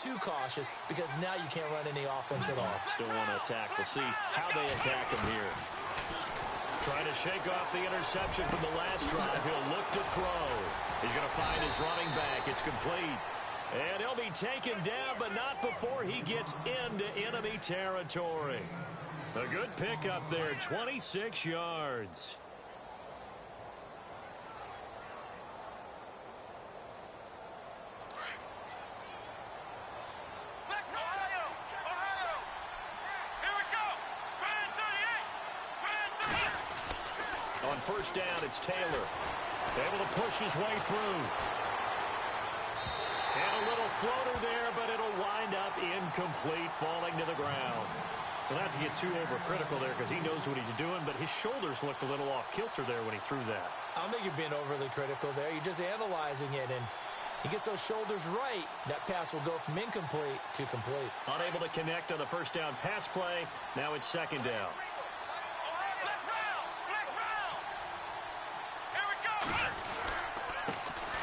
too cautious because now you can't run any offense at all. Still want to attack. We'll see how they attack him here. Trying to shake off the interception from the last drive. He'll look to throw. He's going to find his running back. It's complete. And he'll be taken down, but not before he gets into enemy territory. A good pickup there, 26 yards. On first down, it's Taylor. Able to push his way through. And a little floater there, but it'll wind up incomplete, falling to the ground. Well, not to get too overcritical there because he knows what he's doing, but his shoulders looked a little off kilter there when he threw that. I don't think you're being overly critical there. You're just analyzing it, and he gets those shoulders right. That pass will go from incomplete to complete. Unable to connect on the first down pass play. Now it's second down.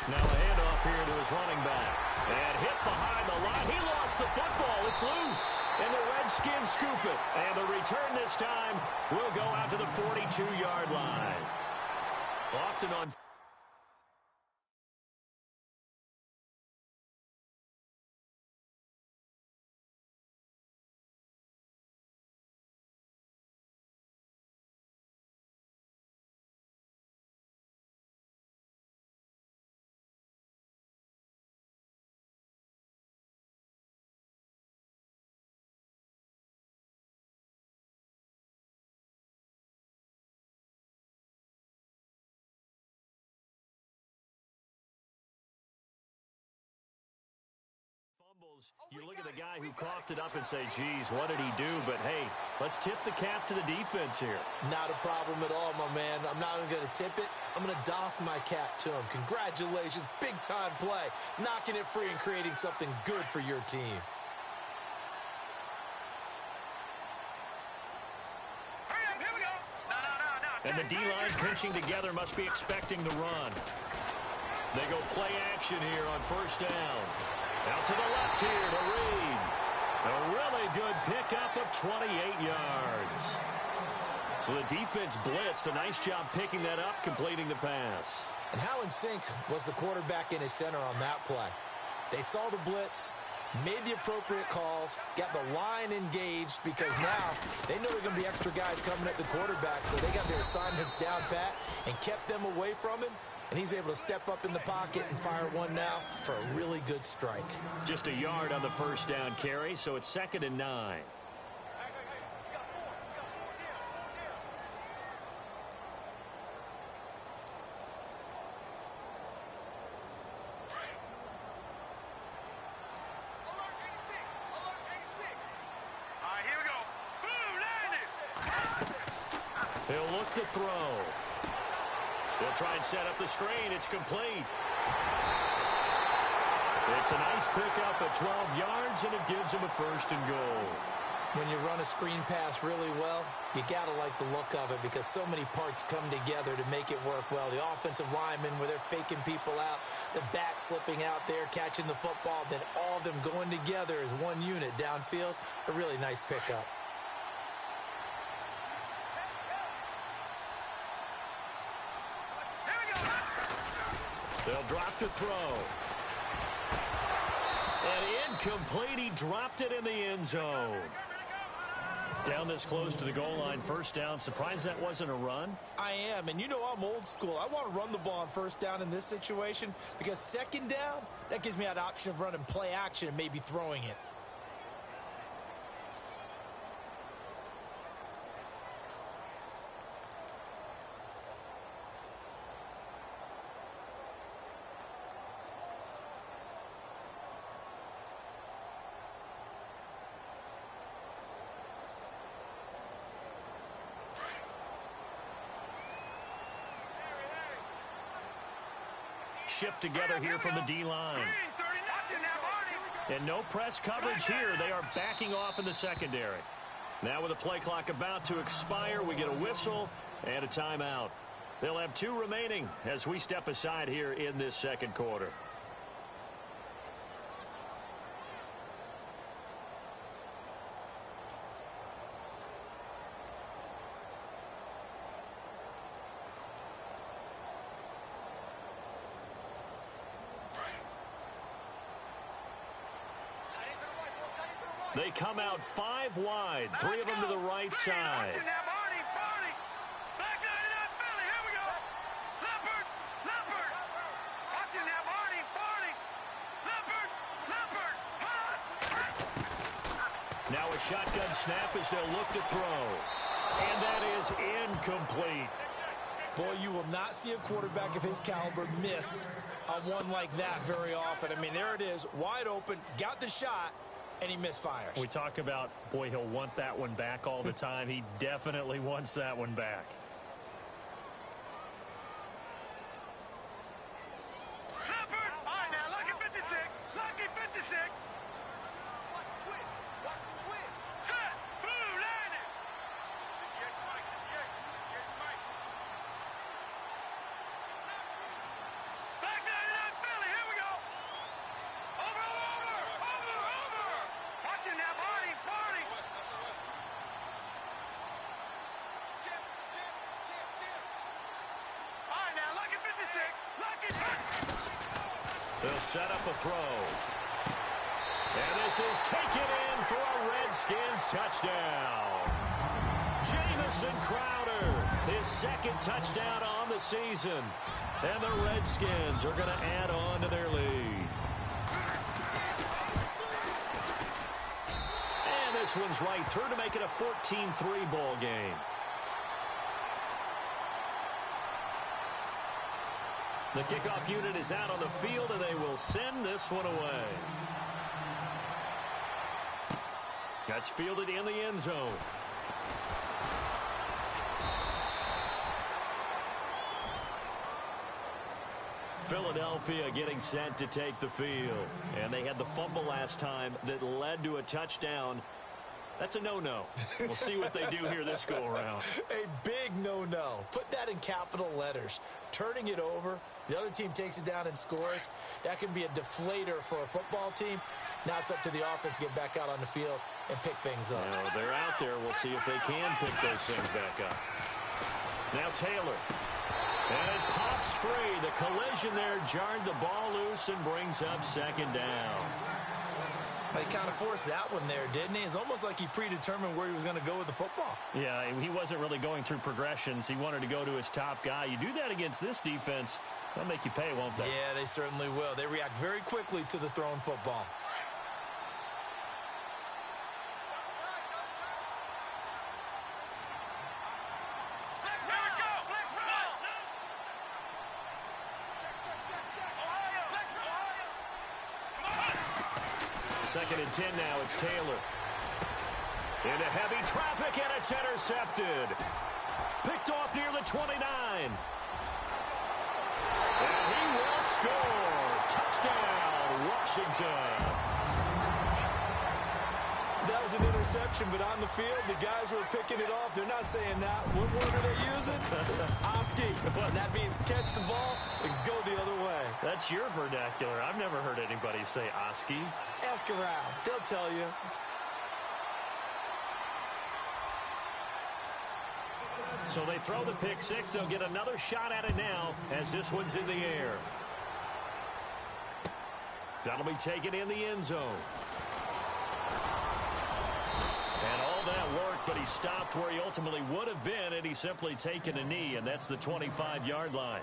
Now a handoff here to his running back. And hit behind the line. He lost the football. It's loose. And the Redskins scoop it. And the return this time will go out to the 42-yard line. Often on... You look at the guy who coughed it up and say, geez, what did he do? But, hey, let's tip the cap to the defense here. Not a problem at all, my man. I'm not even going to tip it. I'm going to doff my cap to him. Congratulations. Big-time play. Knocking it free and creating something good for your team. Here we go. No. And the D-line pinching together must be expecting the run. They go play action here on first down. Out to the left here to Reed. A really good pickup of 28 yards. So the defense blitzed. A nice job picking that up, completing the pass. And how in sync was the quarterback and his center on that play? They saw the blitz, made the appropriate calls, got the line engaged because now they know there are going to be extra guys coming at the quarterback, so they got their assignments down pat and kept them away from him. And he's able to step up in the pocket and fire one now for a really good strike. Just a yard on the first down carry, so it's 2nd and 9. Here we go. Boom, landed. He'll look to throw. They'll try and set up the screen. It's complete. It's a nice pickup at 12 yards, and it gives him a 1st and goal. When you run a screen pass really well, you got to like the look of it because so many parts come together to make it work well. The offensive linemen, where they're faking people out, the back slipping out there, catching the football, then all of them going together as one unit downfield. A really nice pickup. They'll drop to throw. And incomplete. He dropped it in the end zone. Down this close to the goal line, first down. Surprised that wasn't a run? I am, and you know I'm old school. I want to run the ball on first down in this situation because second down, that gives me that option of running play action and maybe throwing it. Shift together here from the D-line. And no press coverage here. They are backing off in the secondary. Now with the play clock about to expire, we get a whistle and a timeout. They'll have 2 remaining as we step aside here in this second quarter. They come out 5 wide, 3 of them to the right side. Watching now, Barney, Barney. Back 99 Philly, here we go. Leopard, Leopard. Watching now, Barney, Barney. Leopard, Leopard. Now a shotgun snap as they'll look to throw. And that is incomplete. Boy, you will not see a quarterback of his caliber miss on one like that very often. I mean, there it is, wide open, got the shot, and he misfires. We talk about, boy, he'll want that one back all the time. He definitely wants that one back. Leopard. All right, now, lucky 56. Lucky 56. Set. Blue, landed. Back 99 Philly, here we go. Over. Watching now, Barney, Barney. All right, now, lucky 56. Lucky 56. They'll set up a throw. And this is taken in for a Redskins touchdown. Jamison Crowder, his second touchdown on the season. And the Redskins are going to add on to their lead. And this one's right through to make it a 14-3 ball game. The kickoff unit is out on the field, and they will send this one away. That's fielded in the end zone. Philadelphia getting set to take the field. And they had the fumble last time that led to a touchdown. That's a no-no. We'll see what they do here this go-around. A big no-no. Put that in capital letters. Turning it over, the other team takes it down and scores. That can be a deflator for a football team. Now it's up to the offense to get back out on the field and pick things up. Well, they're out there. We'll see if they can pick those things back up. Now Taylor. And it pops free. The collision there jarred the ball loose and brings up second down. He kind of forced that one there, didn't he? It's almost like he predetermined where he was going to go with the football. Yeah, he wasn't really going through progressions. He wanted to go to his top guy. You do that against this defense, they'll make you pay, won't they? Yeah, they certainly will. They react very quickly to the thrown football. Second and 10 now. It's Taylor. Into heavy traffic, and it's intercepted. Picked off near the 29. And he will score. Touchdown, Washington. That was an interception, but on the field, the guys who are picking it off, they're not saying that. What word are they using? It's Oski. That means catch the ball and go the other way. That's your vernacular. I've never heard anybody say Oski. Ask around. They'll tell you. So they throw the pick six. They'll get another shot at it now as this one's in the air. That'll be taken in the end zone. And all that work, but he stopped where he ultimately would have been, and he's simply taken a knee, and that's the 25-yard line.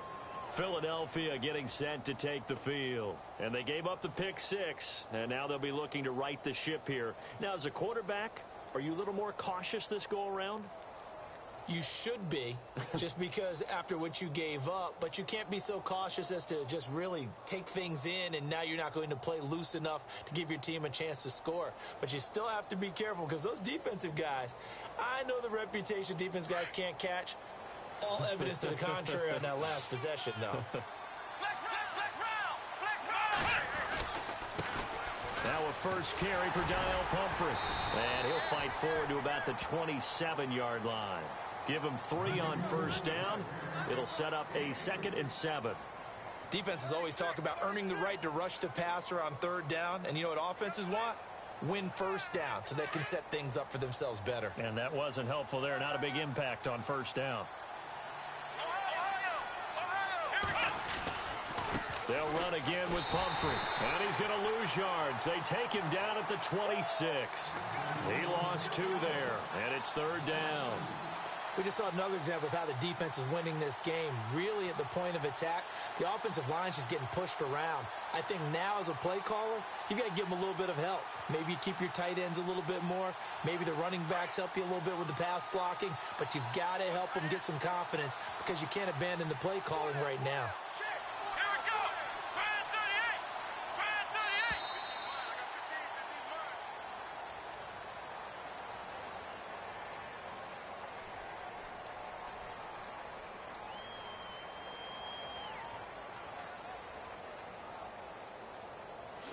Philadelphia getting set to take the field. And they gave up the pick six, and now they'll be looking to right the ship here. Now, as a quarterback, are you a little more cautious this go-around? You should be, just because after what you gave up, but you can't be so cautious as to just really take things in, and now you're not going to play loose enough to give your team a chance to score. But you still have to be careful, because those defensive guys, I know the reputation defense guys can't catch. All evidence to the contrary on that last possession, though. Now a first carry for Dial Pumphrey. And he'll fight forward to about the 27-yard line. Give him 3 on first down. It'll set up a 2nd and 7. Defenses always talk about earning the right to rush the passer on third down. And you know what offenses want? Win first down so they can set things up for themselves better. And that wasn't helpful there. Not a big impact on first down. They'll run again with Pumphrey. And he's going to lose yards. They take him down at the 26. He lost 2 there, and it's 3rd down. We just saw another example of how the defense is winning this game. Really at the point of attack, the offensive line is just getting pushed around. I think now as a play caller, you got to give them a little bit of help. Maybe you keep your tight ends a little bit more. Maybe the running backs help you a little bit with the pass blocking. But you've got to help them get some confidence because you can't abandon the play calling right now.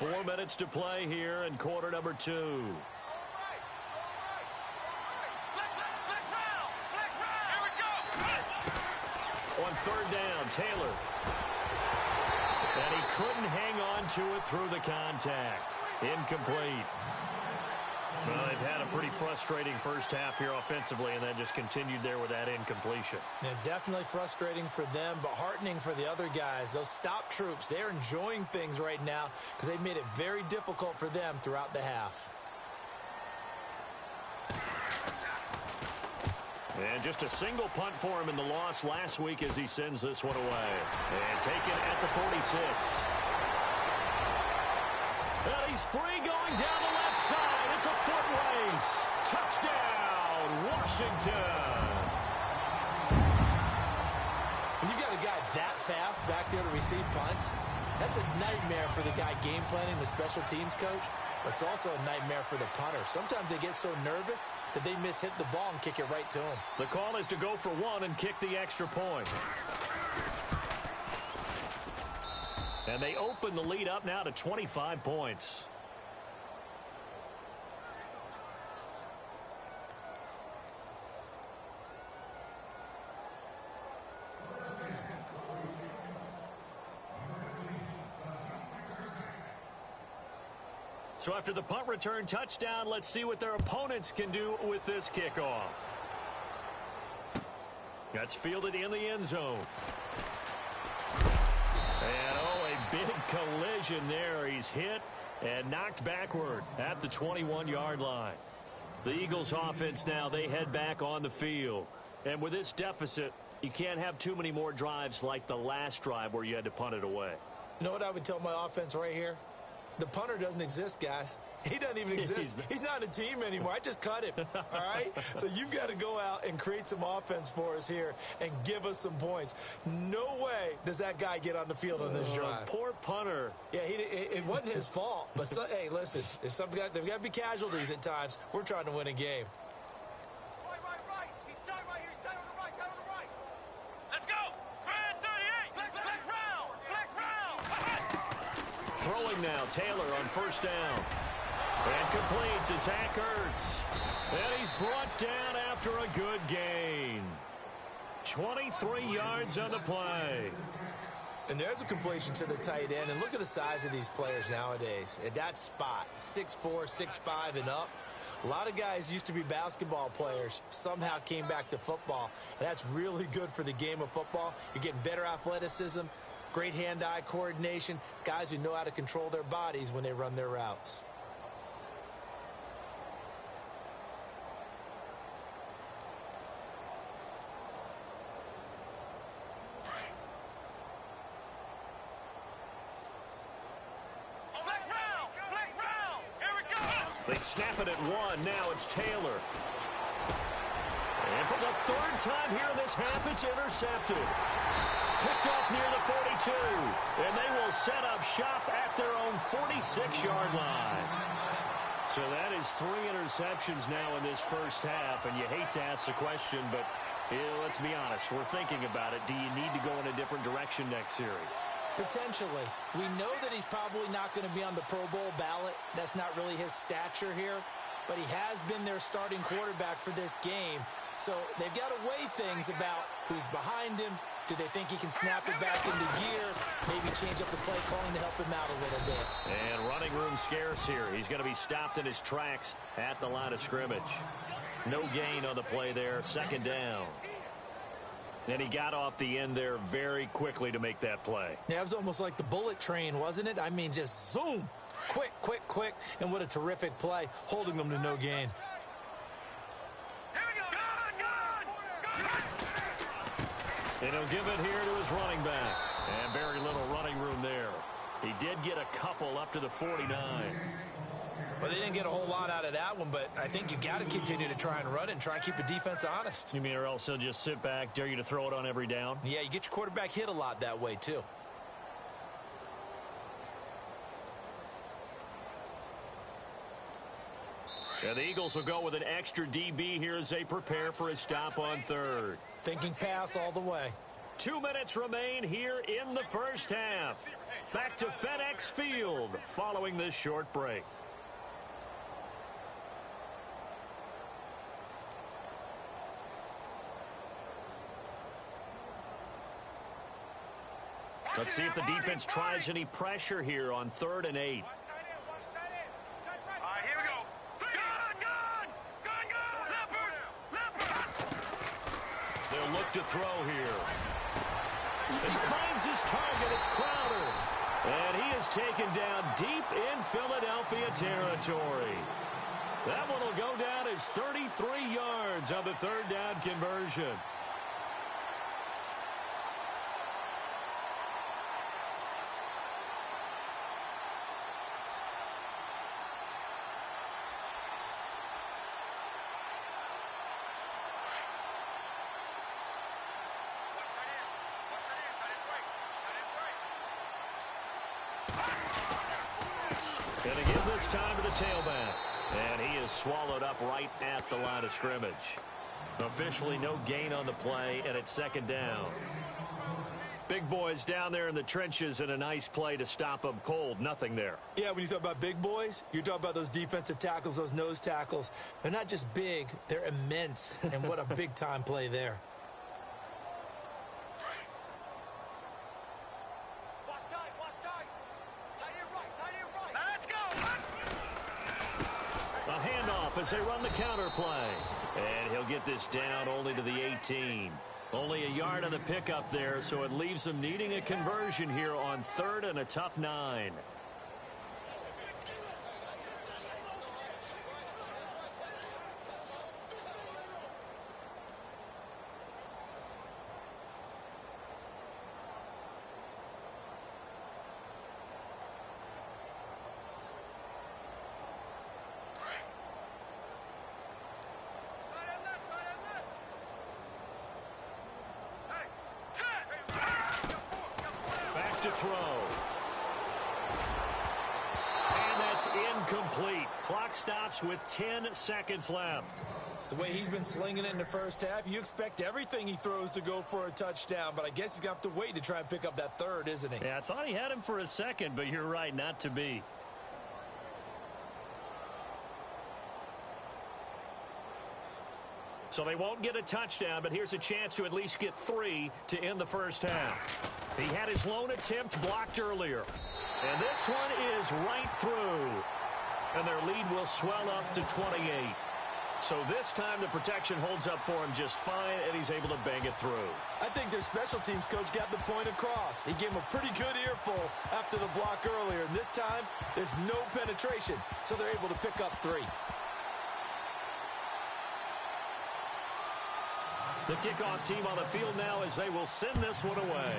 4 minutes to play here in quarter number 2. On 3rd down, Taylor. And he couldn't hang on to it through the contact. Incomplete. Well, they've had a pretty frustrating first half here offensively, and then just continued there with that incompletion. Yeah, definitely frustrating for them, but heartening for the other guys. Those stop troops, they're enjoying things right now because they've made it very difficult for them throughout the half. And just a single punt for him in the loss last week as he sends this one away. And taken at the 46. And he's free going down the left side. It's a foot race. Touchdown, Washington. When you've got a guy that fast back there to receive punts, that's a nightmare for the guy game planning, the special teams coach, but it's also a nightmare for the punter. Sometimes they get so nervous that they mishit the ball and kick it right to him. The call is to go for 1 and kick the extra point. And they open the lead up now to 25 points. So after the punt return touchdown, let's see what their opponents can do with this kickoff. That's fielded in the end zone. And a big collision there. He's hit and knocked backward at the 21-yard line. The Eagles offense now, they head back on the field. And with this deficit, you can't have too many more drives like the last drive where you had to punt it away. You know what I would tell my offense right here? The punter doesn't exist, guys. He doesn't even exist. He's not a team anymore. I just cut him, all right? So you've got to go out and create some offense for us here and give us some points. No way does that guy get on the field on this drive. Poor punter. Yeah, it wasn't his fault. But, hey, listen, there's got to be casualties at times. We're trying to win a game. Right. He's tight right here. He's tight on the right. Let's go. 38. Flex round. Throwing now, Taylor on 1st down. And complete to Zach Ertz. And he's brought down after a good gain. 23 yards on the play. And there's a completion to the tight end. And look at the size of these players nowadays. At that spot, 6'4", 6'5", and up. A lot of guys used to be basketball players, somehow came back to football. And that's really good for the game of football. You're getting better athleticism, great hand-eye coordination, guys who know how to control their bodies when they run their routes. They snap it at 1. Now it's Taylor. And for the 3rd time here in this half, it's intercepted. Picked off near the 42. And they will set up shop at their own 46-yard line. So that is 3 interceptions now in this first half. And you hate to ask the question, but let's be honest. We're thinking about it. Do you need to go in a different direction next series? Potentially. We know that he's probably not going to be on the Pro Bowl ballot. That's not really his stature here. But he has been their starting quarterback for this game. So they've got to weigh things about who's behind him. Do they think he can snap it back into gear? Maybe change up the play calling to help him out a little bit. And running room scarce here. He's going to be stopped in his tracks at the line of scrimmage. No gain on the play there. 2nd down. And he got off the end there very quickly to make that play. Yeah, it was almost like the bullet train, wasn't it? I mean, just zoom. Quick, quick, quick. And what a terrific play, holding them to no gain. Here we go. Gone. And he'll give it here to his running back. And very little running room there. He did get a couple up to the 49. Well, they didn't get a whole lot out of that one, but I think you've got to continue to try and run it and try and keep the defense honest. You mean or else he'll just sit back, dare you to throw it on every down? Yeah, you get your quarterback hit a lot that way, too. And the Eagles will go with an extra DB here as they prepare for a stop on third. Thinking pass all the way. 2 minutes remain here in the first half. Back to FedEx Field following this short break. Let's see if the defense tries any pressure here on 3rd and 8. All right, here we go. Gone. Leopard. They'll look to throw here. And finds his target. It's Crowder. And he is taken down deep in Philadelphia territory. That one will go down as 33 yards on the 3rd down conversion. Going to give this time to the tailback. And he is swallowed up right at the line of scrimmage. Officially no gain on the play, and it's 2nd down. Big boys down there in the trenches, and a nice play to stop them cold. Nothing there. Yeah, when you talk about big boys, you're talking about those defensive tackles, those nose tackles. They're not just big, they're immense. And what a big-time play there. As they run the counter play. And he'll get this down only to the 18. Only a yard on the pickup there, so it leaves them needing a conversion here on 3rd and a tough 9. To throw. And that's incomplete. Clock stops with 10 seconds left. The way he's been slinging it in the first half, you expect everything he throws to go for a touchdown, but I guess he's going to have to wait to try and pick up that 3rd, isn't he? Yeah, I thought he had him for a second, but you're right, not to be. So they won't get a touchdown, but here's a chance to at least get 3 to end the first half. He had his lone attempt blocked earlier. And this one is right through. And their lead will swell up to 28. So this time the protection holds up for him just fine, and he's able to bang it through. I think their special teams coach got the point across. He gave him a pretty good earful after the block earlier. And this time, there's no penetration, so they're able to pick up 3. The kickoff team on the field now as they will send this one away.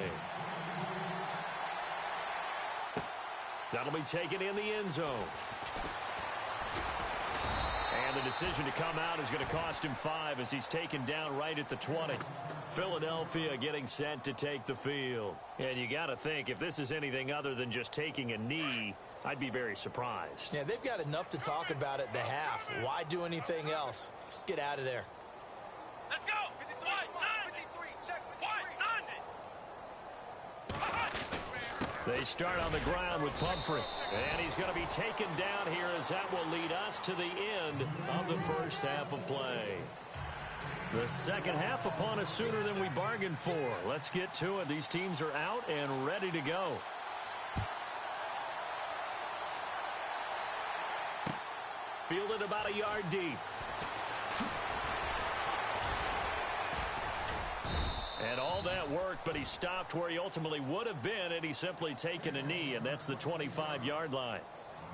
That'll be taken in the end zone. And the decision to come out is going to cost him 5 as he's taken down right at the 20. Philadelphia getting set to take the field. And you got to think, if this is anything other than just taking a knee, I'd be very surprised. Yeah, they've got enough to talk about at the half. Why do anything else? Just get out of there. Let's go. They start on the ground with Pumphrey. And he's going to be taken down here as that will lead us to the end of the first half of play. The second half upon us sooner than we bargained for. Let's get to it. These teams are out and ready to go. Fielded about a yard deep. And all that work, but he stopped where he ultimately would have been, and he's simply taken a knee, and that's the 25-yard line.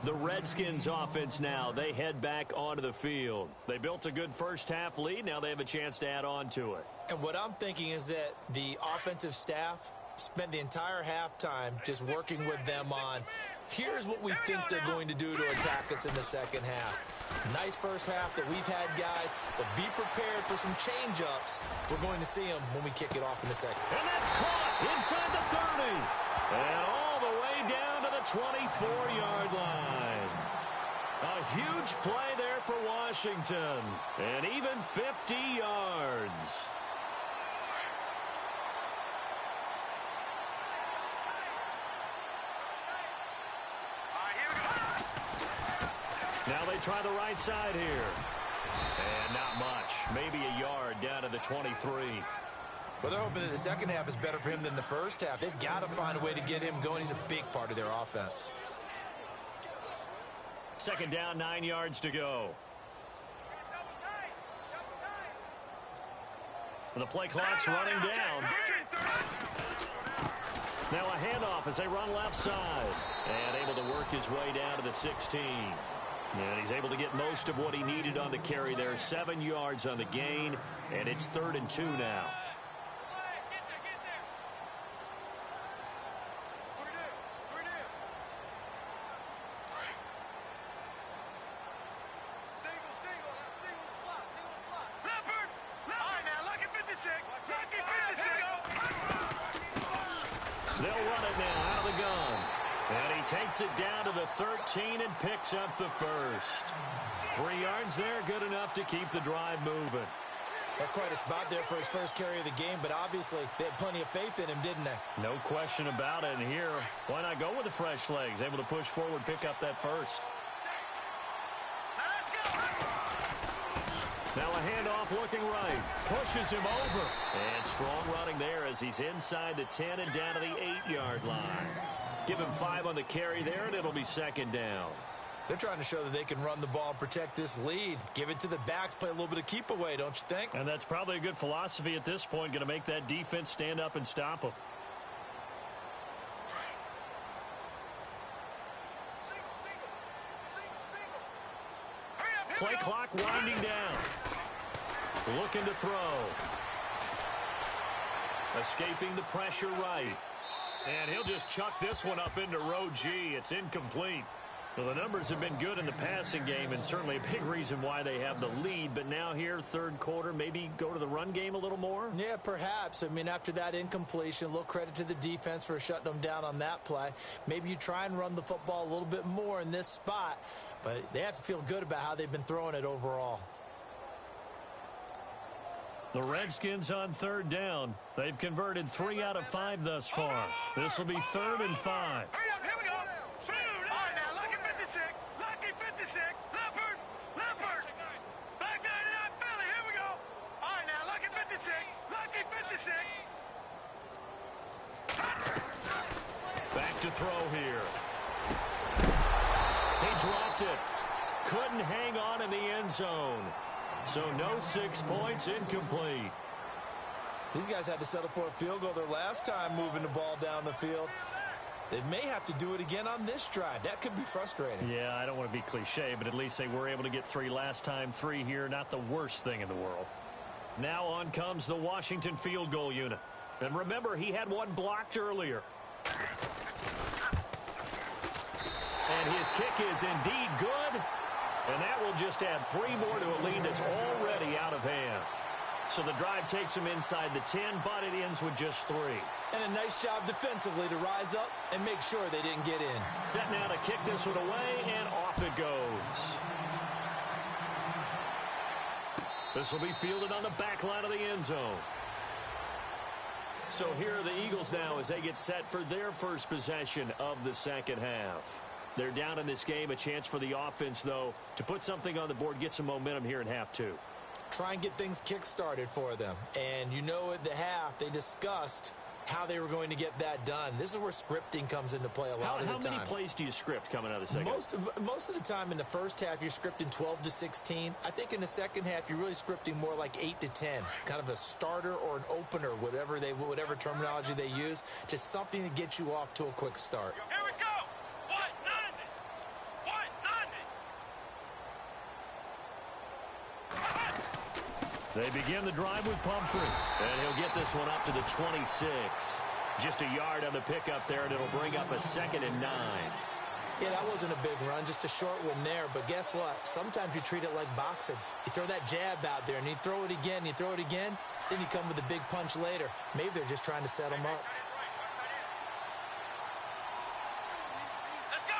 The Redskins offense now, they head back onto the field. They built a good first-half lead. Now they have a chance to add on to it. And what I'm thinking is that the offensive staff spent the entire halftime just working with them on, here's what we think they're going to do to attack us in the second half. Nice first half that we've had, guys, but be prepared for some change-ups. We're going to see them when we kick it off in a second. And that's caught inside the 30. And all the way down to the 24-yard line. A huge play there for Washington. And even 50 yards. Now they try the right side here. And not much. Maybe a yard down to the 23. Well, they're hoping that the second half is better for him than the first half. They've got to find a way to get him going. He's a big part of their offense. Second down, 9 yards to go. The play clock's running down. Now a handoff as they run left side. And able to work his way down to the 16. And he's able to get most of what he needed on the carry there. 7 yards on the gain. And it's 3rd and 2 now. They'll run it now out of the gun. And he takes it down to the 13 and picks up the first. 3 yards there, good enough to keep the drive moving. That's quite a spot there for his first carry of the game, but obviously they had plenty of faith in him, didn't they? No question about it. And here, why not go with the fresh legs? Able to push forward, pick up that first. Now a handoff looking right. Pushes him over. And strong running there as he's inside the 10 and down to the 8-yard line. Give him 5 on the carry there, and it'll be second down. They're trying to show that they can run the ball and protect this lead. Give it to the backs, play a little bit of keep away, don't you think? And that's probably a good philosophy at this point, going to make that defense stand up and stop them. Play clock winding down. Looking to throw. Escaping the pressure right. And he'll just chuck this one up into row G. It's incomplete. Well, the numbers have been good in the passing game and certainly a big reason why they have the lead. But now here, third quarter, maybe go to the run game a little more? Yeah, perhaps. I mean, after that incompletion, a little credit to the defense for shutting them down on that play. Maybe you try and run the football a little bit more in this spot. But they have to feel good about how they've been throwing it overall. The Redskins on third down. They've converted 3 out of 5 thus far. This will be 3rd and 5. Back to throw here. He dropped it. Couldn't hang on in the end zone. So no 6 points, incomplete. These guys had to settle for a field goal their last time moving the ball down the field. They may have to do it again on this drive. That could be frustrating. Yeah, I don't want to be cliche, but at least they were able to get 3 last time. 3 here, not the worst thing in the world. Now on comes the Washington field goal unit. And remember, he had one blocked earlier. And his kick is indeed good. And that will just add 3 more to a lead that's already out of hand. So the drive takes him inside the 10, but it ends with just 3. And a nice job defensively to rise up and make sure they didn't get in. Set now to kick this one away, and off it goes. This will be fielded on the back line of the end zone. So here are the Eagles now as they get set for their first possession of the second half. They're down in this game. A chance for the offense, though, to put something on the board, get some momentum here in half 2. Try and get things kick-started for them. And you know at the half, they discussed how they were going to get that done. This is where scripting comes into play a lot of the time. How many plays do you script coming out of the second? Most of the time in the first half, you're scripting 12 to 16. I think in the second half, you're really scripting more like 8 to 10, kind of a starter or an opener, whatever terminology they use, just something to get you off to a quick start. Here we go. They begin the drive with Pumphrey, and he'll get this one up to the 26. Just a yard on the pickup there, and it'll bring up a 2nd and 9. Yeah, that wasn't a big run, just a short one there. But guess what? Sometimes you treat it like boxing. You throw that jab out there, and you throw it again, then you come with a big punch later. Maybe they're just trying to set him up. Let's go.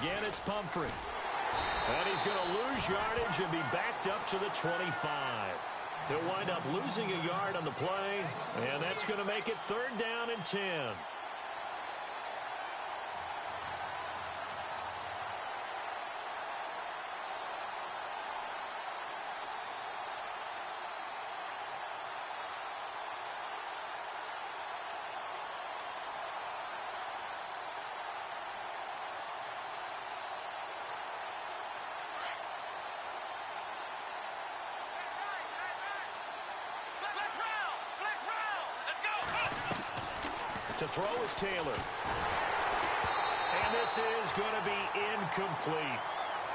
Again, it's Pumphrey. And he's going to lose yardage and be backed up to the 25. He'll wind up losing a yard on the play, and that's going to make it 3rd down and 10. To throw is Taylor. And this is going to be incomplete.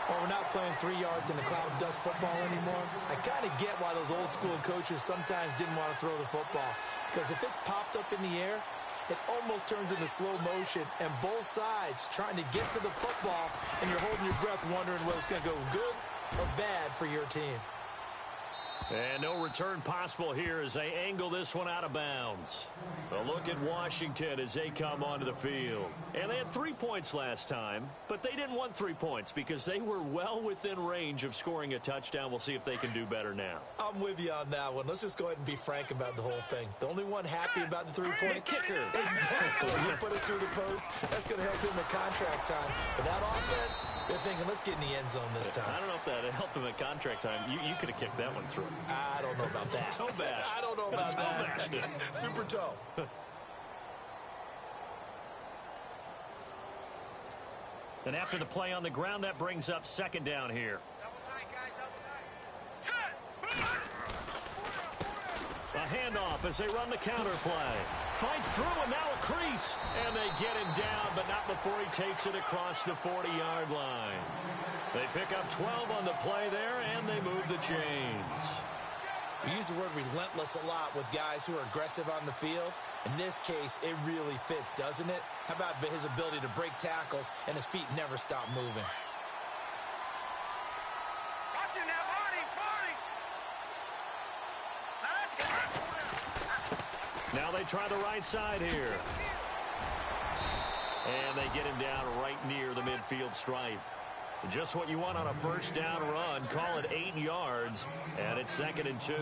Well, we're not playing 3 yards in a cloud of dust football anymore. I kind of get why those old school coaches sometimes didn't want to throw the football. Because if it's popped up in the air, it almost turns into slow motion. And both sides trying to get to the football, and you're holding your breath wondering whether it's going to go good or bad for your team. And no return possible here as they angle this one out of bounds. A look at Washington as they come onto the field. And they had 3 points last time, but they didn't want 3 points because they were well within range of scoring a touchdown. We'll see if they can do better now. I'm with you on that one. Let's just go ahead and be frank about the whole thing. The only one happy about the 3-point kicker. Exactly. You put it through the post. That's going to help him at contract time. But that offense, they're thinking, let's get in the end zone this time. I don't know if that helped him at contract time. You could have kicked that one through. I don't know about that. Toe bash. I don't know about that. Super toe. And after the play on the ground, that brings up 2nd down here. A handoff as they run the counter play. Fights through and now a crease. And they get him down, but not before he takes it across the 40-yard line. They pick up 12 on the play there, and they move the chains. We use the word relentless a lot with guys who are aggressive on the field. In this case, it really fits, doesn't it? How about his ability to break tackles and his feet never stop moving? Watch it now, Barney. Now they try the right side here. And they get him down right near the midfield stripe. Just what you want on a 1st down run. Call it 8 yards, and it's 2nd and 2.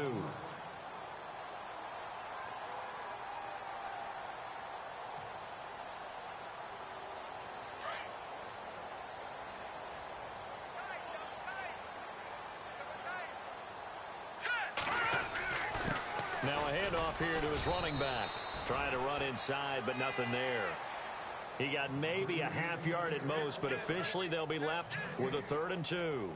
Now a handoff here to his running back. Trying to run inside, but nothing there. He got maybe a half yard at most, but officially they'll be left with a 3rd and 2.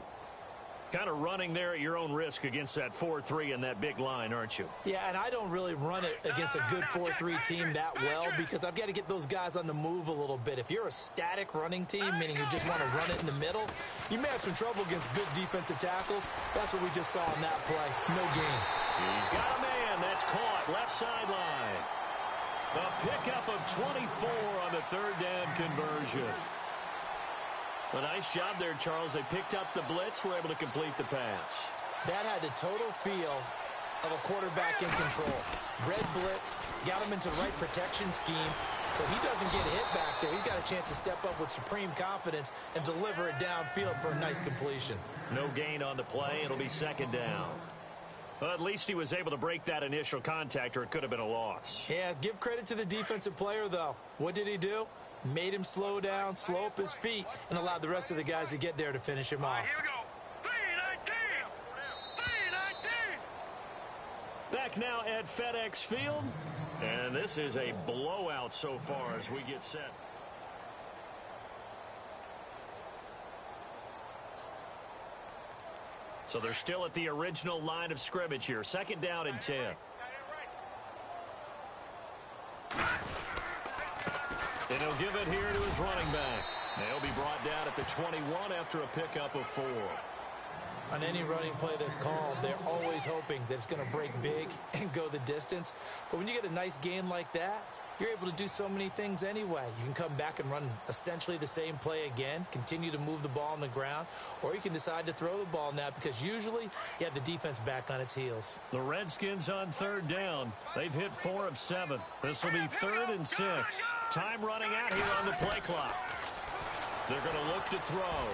Kind of running there at your own risk against that 4-3 and that big line, aren't you? Yeah, and I don't really run it against a good 4-3 team that well because I've got to get those guys on the move a little bit. If you're a static running team, meaning you just want to run it in the middle, you may have some trouble against good defensive tackles. That's what we just saw on that play. No gain. He's got a man. That's caught. Left sideline. A pickup of 24 on the 3rd down conversion. A nice job there, Charles. They picked up the blitz, were able to complete the pass. That had the total feel of a quarterback in control. Red blitz, got him into the right protection scheme, so he doesn't get hit back there. He's got a chance to step up with supreme confidence and deliver it downfield for a nice completion. No gain on the play. It'll be 2nd down. Well, at least he was able to break that initial contact, or it could have been a loss. Yeah, give credit to the defensive player, though. What did he do? Made him slow down, slow up his feet, and allowed the rest of the guys to get there to finish him off. Here we go. 319. 319. Back now at FedEx Field. And this is a blowout so far as we get set. So they're still at the original line of scrimmage here. 2nd down and 10. And he'll give it here to his running back. They'll be brought down at the 21 after a pickup of 4. On any running play that's called, they're always hoping that it's going to break big and go the distance. But when you get a nice game like that, you're able to do so many things anyway. You can come back and run essentially the same play again, continue to move the ball on the ground, or you can decide to throw the ball now because usually you have the defense back on its heels. The Redskins on 3rd down. They've hit 4 of 7. This will be 3rd and 6. Time running out here on the play clock. They're going to look to throw.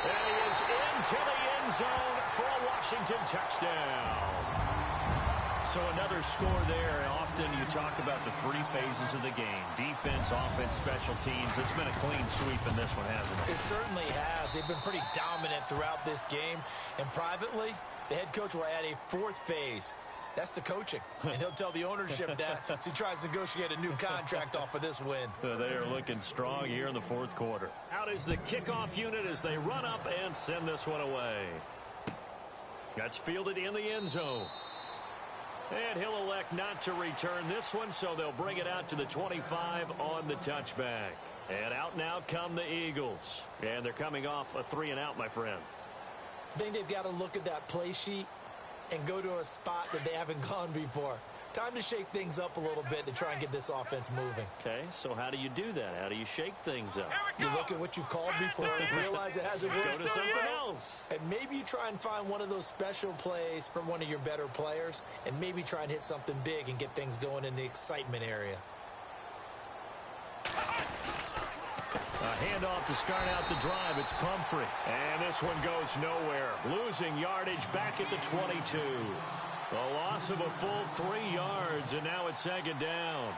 And he is into the end zone for a Washington touchdown. So another score there. Often you talk about the 3 phases of the game. Defense, offense, special teams. It's been a clean sweep in this one, hasn't it? It certainly has. They've been pretty dominant throughout this game. And privately, the head coach will add a 4th phase. That's the coaching. And he'll tell the ownership that as he tries to negotiate a new contract off of this win. They are looking strong here in the 4th quarter. Out is the kickoff unit as they run up and send this one away. That's fielded in the end zone. And he'll elect not to return this one, so they'll bring it out to the 25 on the touchback. And out now come the Eagles. And they're coming off a 3-and-out, my friend. I think they've got to look at that play sheet and go to a spot that they haven't gone before. Time to shake things up a little bit to try and get this offense moving. Okay, so how do you do that? How do you shake things up? You look at what you've called before and realize it hasn't worked. Go to something else. And maybe you try and find one of those special plays from one of your better players and maybe try and hit something big and get things going in the excitement area. A handoff to start out the drive. It's Pumphrey. And this one goes nowhere. Losing yardage back at the 22. A loss of a full 3 yards, and now it's 2nd down.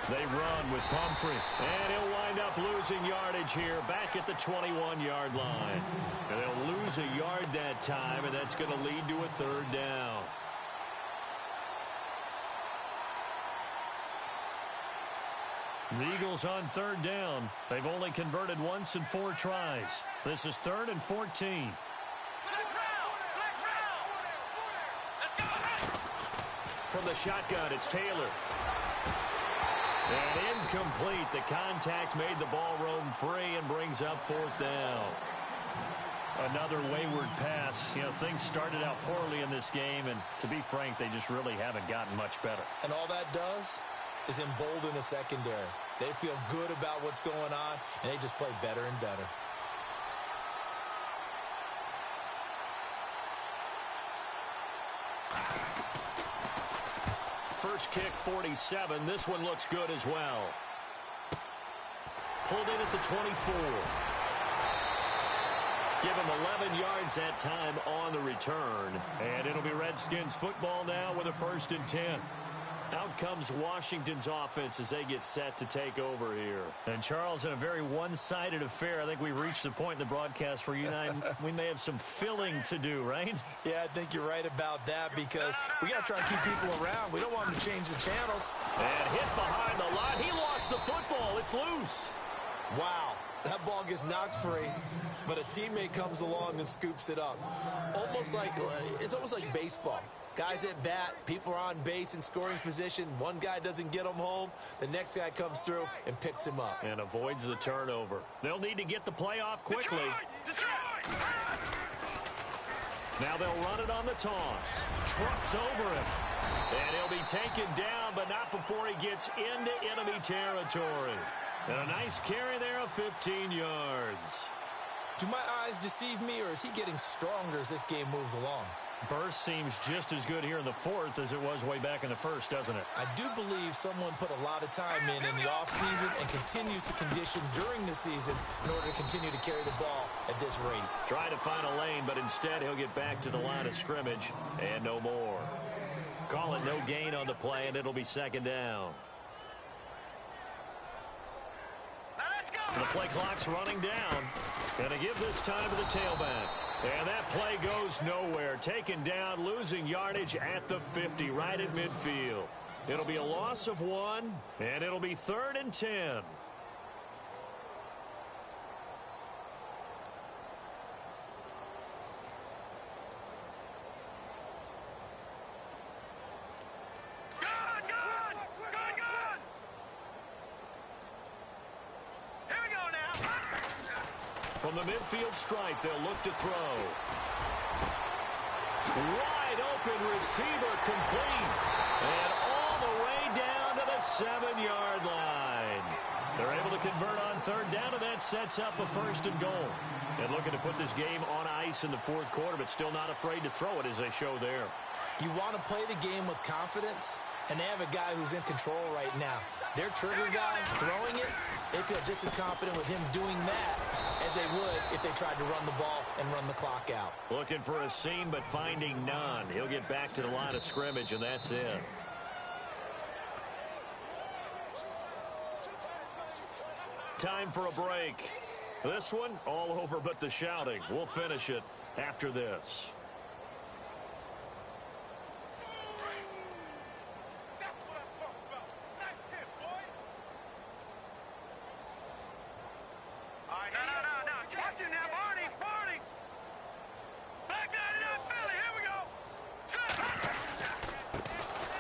They run with Pumphrey, and he'll wind up losing yardage here back at the 21-yard line. And they'll lose a yard that time, and that's going to lead to a 3rd down. The Eagles on 3rd down. They've only converted once in 4 tries. This is 3rd and 14. From the shotgun, it's Taylor. And incomplete. The contact made the ball roam free and brings up 4th down. Another wayward pass. You know, things started out poorly in this game, and to be frank, they just really haven't gotten much better. And all that does is embolden the secondary. They feel good about what's going on, and they just play better and better. First kick, 47. This one looks good as well. Pulled in at the 24. Give him 11 yards that time on the return. And it'll be Redskins football now with a 1st and 10. Out comes Washington's offense as they get set to take over here. And, Charles, in a very one-sided affair, I think we've reached the point in the broadcast where you and I, we may have some filling to do, right? Yeah, I think you're right about that because we got to try and keep people around. We don't want them to change the channels. And hit behind the line. He lost the football. It's loose. Wow, that ball gets knocked free, but a teammate comes along and scoops it up. It's almost like baseball. Guys at bat, people are on base in scoring position. One guy doesn't get him home. The next guy comes through and picks him up. And avoids the turnover. They'll need to get the play off quickly. Now they'll run it on the toss. Trucks over him. And he'll be taken down, but not before he gets into enemy territory. And a nice carry there of 15 yards. Do my eyes deceive me, or is he getting stronger as this game moves along? Burst seems just as good here in the fourth as it was way back in the first, doesn't it? I do believe someone put a lot of time in the offseason and continues to condition during the season in order to continue to carry the ball at this rate. Trying to find a lane, but instead he'll get back to the line of scrimmage and no more. Call it no gain on the play, and it'll be second down. The play clock's running down. And to give this time to the tailback. And that play goes nowhere. Taken down, losing yardage at the 50, right at midfield. It'll be a loss of 1, and it'll be 3rd and 10. From the midfield stripe, they'll look to throw. Wide open receiver complete. And all the way down to the 7-yard line. They're able to convert on 3rd down, and that sets up a 1st and goal. And looking to put this game on ice in the 4th quarter, but still not afraid to throw it as they show there. You want to play the game with confidence, and they have a guy who's in control right now. Their trigger guy throwing it, they feel just as confident with him doing that as they would if they tried to run the ball and run the clock out. Looking for a seam, but finding none. He'll get back to the line of scrimmage, and that's it. Time for a break. This one, all over but the shouting. We'll finish it after this.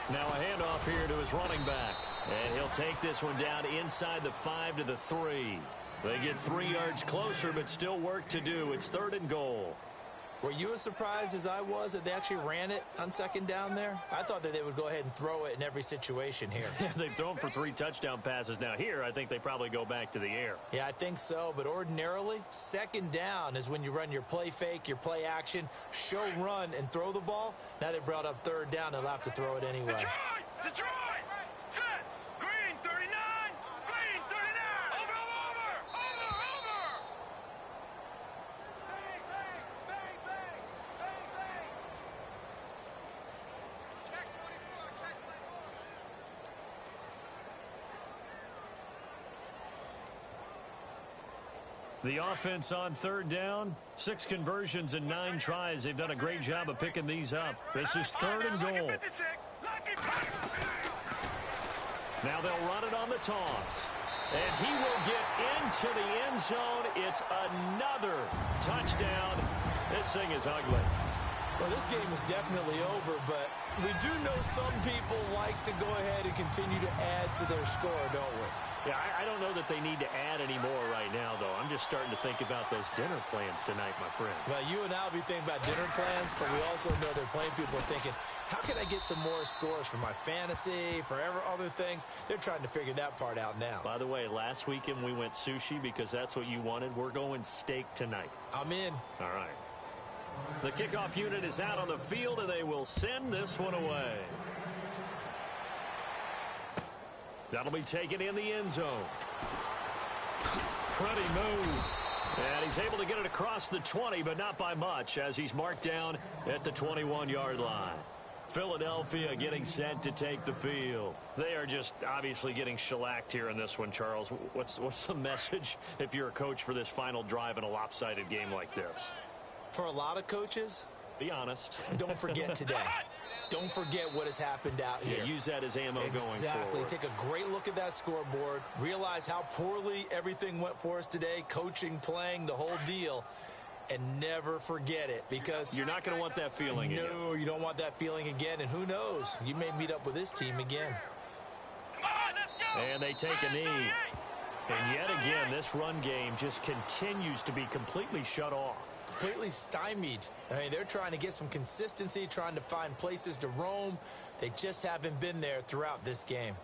Now a handoff here to his running back. And he'll take this one down inside the 5 to the 3. They get 3 yards closer, but still work to do. It's 3rd and goal. Were you as surprised as I was that they actually ran it on 2nd down there? I thought that they would go ahead and throw it in every situation here. They've thrown for 3 touchdown passes. Now here, I think they probably go back to the air. Yeah, I think so. But ordinarily, 2nd down is when you run your play fake, your play action, show run, and throw the ball. Now they brought up 3rd down. They'll have to throw it anyway. Detroit! Set! Green 39! Green 39! Over! Bang, bang! Bang, bang! Bang, bang! Check 24! Check 24! The offense on 3rd down. 6 conversions and 9 tries. They've done a great job of picking these up. This is 3rd and goal. Now they'll run it on the toss. And he will get into the end zone. It's another touchdown. This thing is ugly. Well, this game is definitely over, but we do know some people like to go ahead and continue to add to their score, don't we? Yeah, I don't know that they need to add any more right now, though. I'm just starting to think about those dinner plans tonight, my friend. Well, you and I will be thinking about dinner plans, but we also know they're playing people are thinking, how can I get some more scores for my fantasy, for other things? They're trying to figure that part out now. By the way, last weekend we went sushi because that's what you wanted. We're going steak tonight. I'm in. All right. The kickoff unit is out on the field, and they will send this one away. That'll be taken in the end zone. Pretty move. And he's able to get it across the 20, but not by much, as he's marked down at the 21-yard line. Philadelphia getting set to take the field. They are just obviously getting shellacked here in this one, Charles. What's the message if you're a coach for this final drive in a lopsided game like this? For a lot of coaches, be honest. Don't forget today. Don't forget what has happened out here. Yeah, use that as ammo going forward. Exactly. Take a great look at that scoreboard. Realize how poorly everything went for us today. Coaching, playing, the whole deal. And never forget it, because you're not going to want that feeling again. No, you don't want that feeling again. And who knows? You may meet up with this team again. And they take a knee. And yet again, this run game just continues to be completely shut off. Completely stymied. I mean, they're trying to get some consistency, trying to find places to roam. They just haven't been there throughout this game.